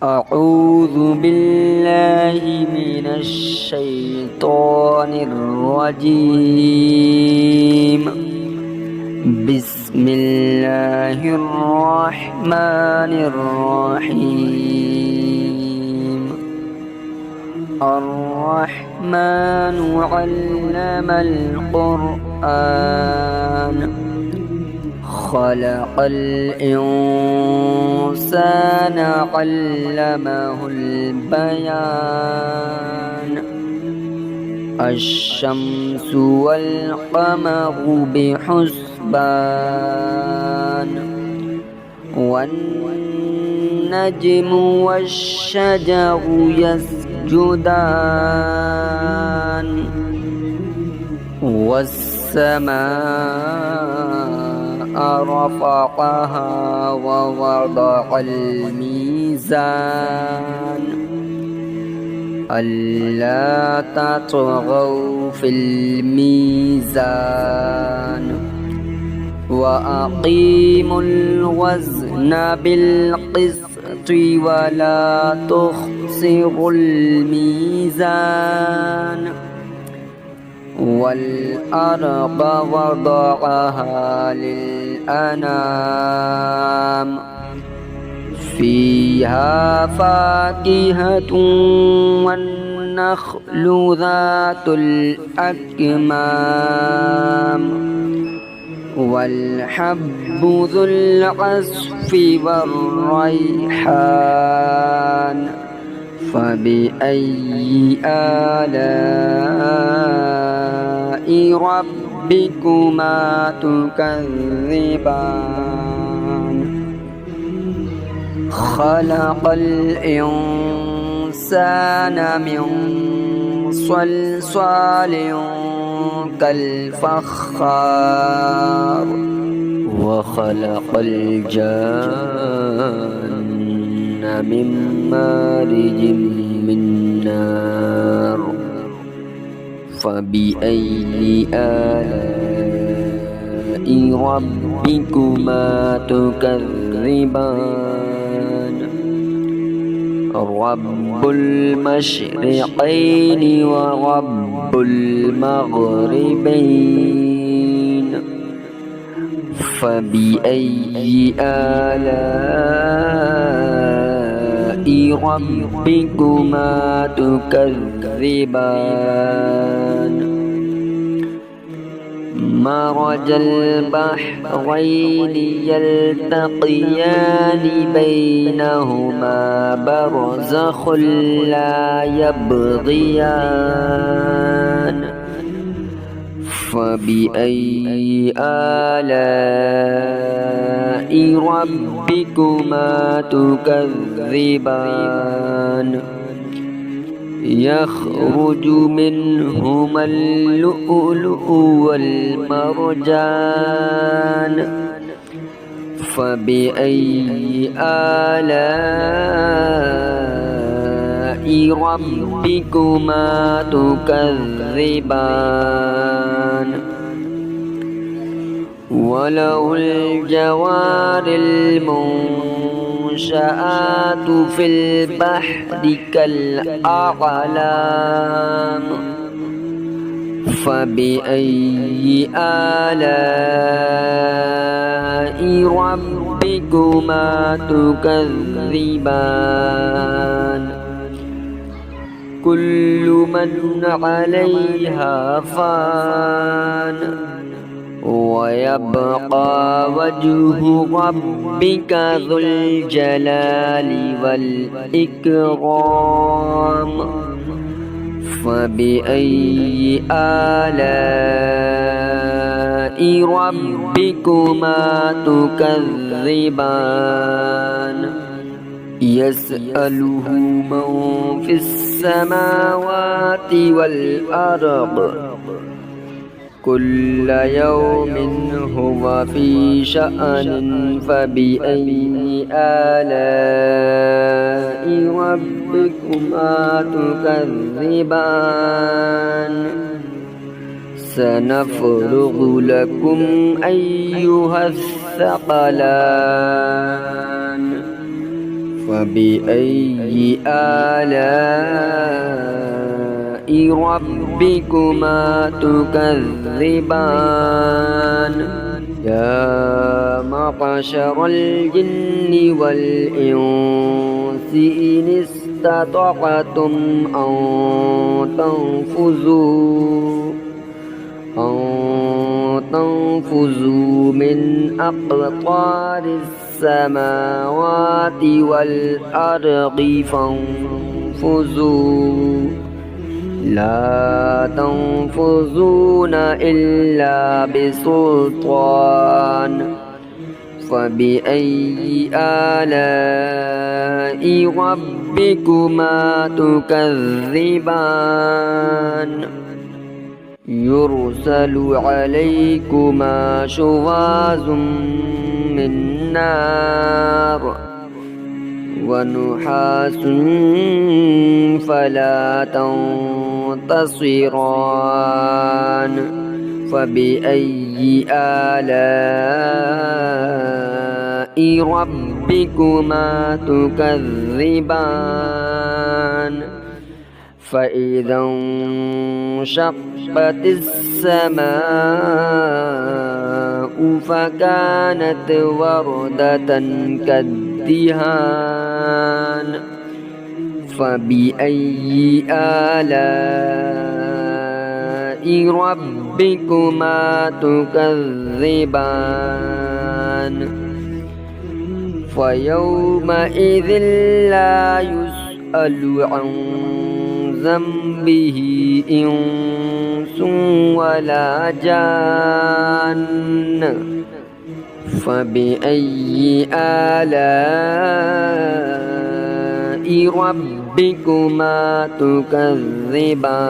أعوذ بالله من الشيطان الرجيم. بسم الله الرحمن الرحيم. الرحمن علم القرآن خلق الإنسان علمه البيان. الشمس والقمر بحسبان والنجم والشجر يسجدان والسماء رفعها ووضع الميزان ألا تطغوا في الميزان وأقيموا الوزن بالقسط ولا تخسروا الميزان. والأرض وضعها للأنام فيها فاكهة والنخل ذات الأكمام والحب ذو العصف والريحان. فبأي آلاء ربكما تكذبان؟ خلق الإنسان من صلصال كالفخار وخلق الجان من مارج من نار. فبأي آلاء ربكما تكذبان؟ رب المشرقين ورب المغربين. فبأي آلاء ربكما تكذبان؟ مرج البحرين يلتقيان بينهما برزخ لا يبغيان. فبأي آلاء ربكما تكذبان؟ يخرج منهما اللؤلؤ والمرجان. فبأي آلاء ربكما تكذبان؟ وله الجوار المنشآت في البحر كالأعلام. فبأي آلاء ربكما تكذبان؟ كل من عليها فان ويبقى وجه ربك ذو الجلال والإكرام. فبأي آلاء ربكما تكذبان؟ يسأله من في السماوات والأرض كل يوم هو في شأن. فبأي آلاء ربكما تكذبان؟ سنفرغ لكم أيها الثقلان فبأي آلاء ربكما تكذبان يا معشر الجن والإنس إن استطعتم أن تنفذوا من أقطار السماوات والأرض فانفذوا لا تنفذون إلا بسلطان فبأي آلاء ربكما تكذبان يرسل عليكما شواظ من نار ونحاس فلا تنتصران فبأي آلاء ربكما تكذبان فإذا انشقت السماء فكانت وردة كالدهان فبأي آلاء ربكما تكذبان فيومئذ لا يسأل عن ذنبه إنس ولا جان فبأي آلاء ربكما تكذبان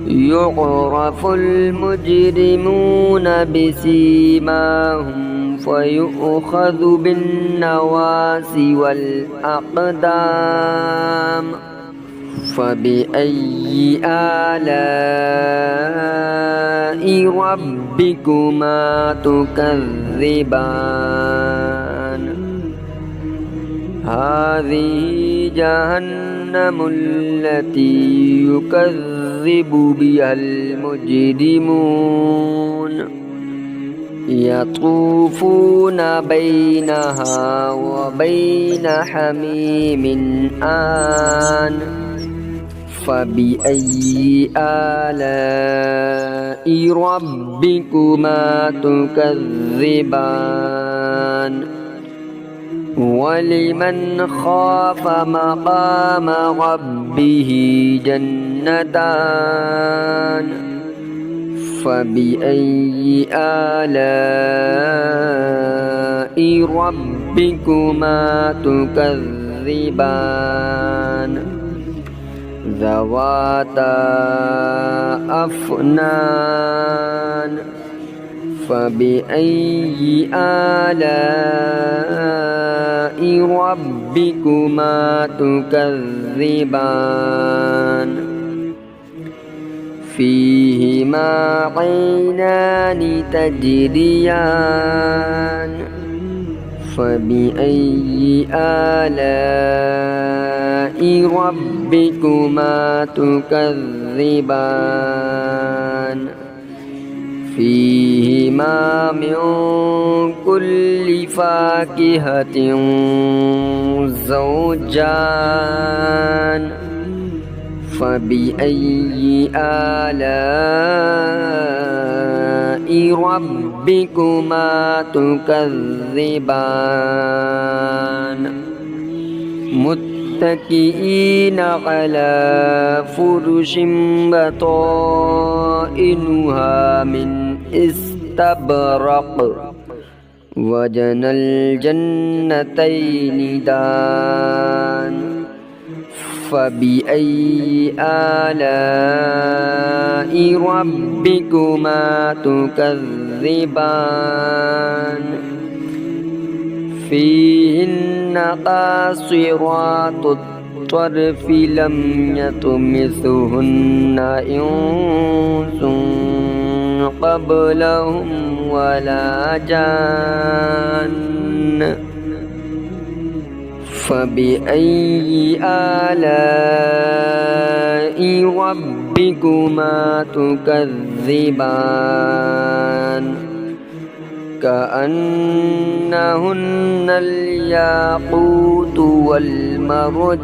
يعرف المجرمون بسيماهم فيؤخذ بالنواصي والأقدام فبأي آلاء ربكما تكذبان هذه جهنم التي يكذب بها المجرمون يطوفون بينها وبين حميم آن فبأي آلاء ربكما تكذبان ولمن خاف مقام ربه جنتان فبأي آلاء ربكما تكذبان ذواتا أفنان فبأي آلاء ربكما تكذبان فيهما عينان تجريان فبأي آلاء ربكما تكذبان فيهما من كل فاكهة زوجان فبأي آلاء ربكما تكذبان متكئين على فرش بطائنها من استبرق وجنى الجنتين دان فبأي آلاء ربكما تكذبان فيهن قاصرات الطرف لم يطمثهن إنس قبلهم ولا جان فبأي آلاء ربكما تكذبان كأنهن الياقوت والمرجان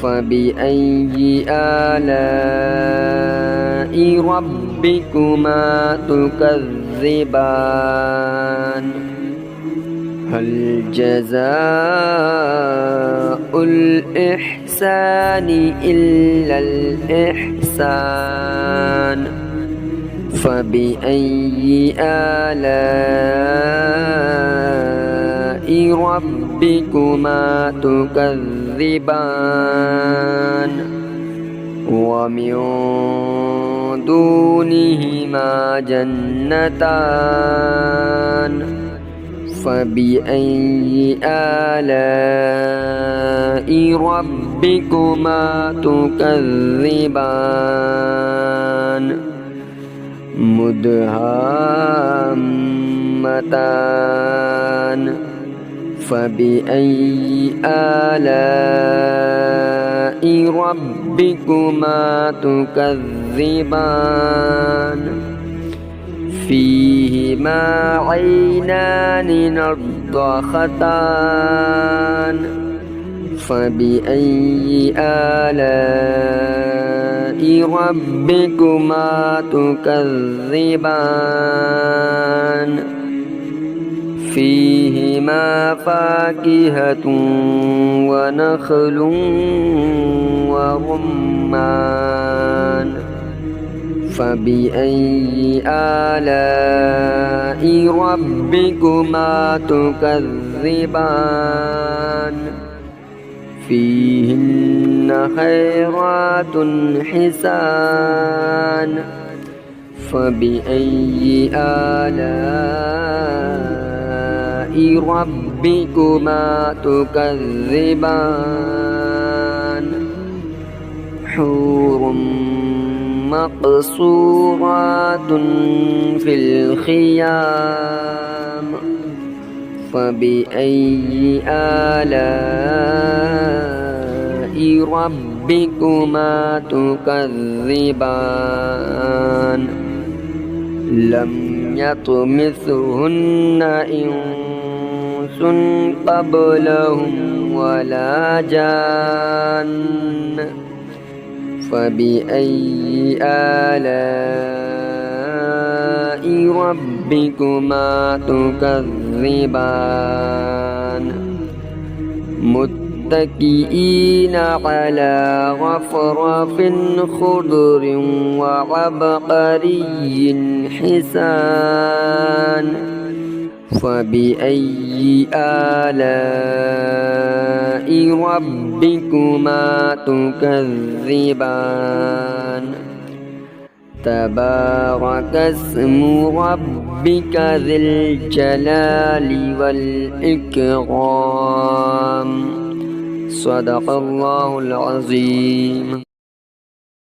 فبأي آلاء ربكما تكذبان هل جزاء الإحسان إلا الإحسان فبأي آلاء ربكما تكذبان ومن دونهما جنتان فبأي آلاء ربكما تكذبان مدهامتان فبأي آلاء ربكما تكذبان فيهما عينان نضاختان فبأي آلاء ربكما تكذبان فيهما فاكهة ونخل ورمان فبأي آلاء ربكما تكذبان فيهن خيرات حسان فبأي آلاء ربكما تكذبان حور مقصورات في الخيام فبأي آلاء ربكما تكذبان لم يطمثهن إنس قبلهم ولا جان فبأي آلاء ربكما تكذبان متكئين على رفرف خضر وعبقري حسان فبأي آلاء ربكما تكذبان تبارك اسم ربك ذي الجلال والإكرام صدق الله العظيم.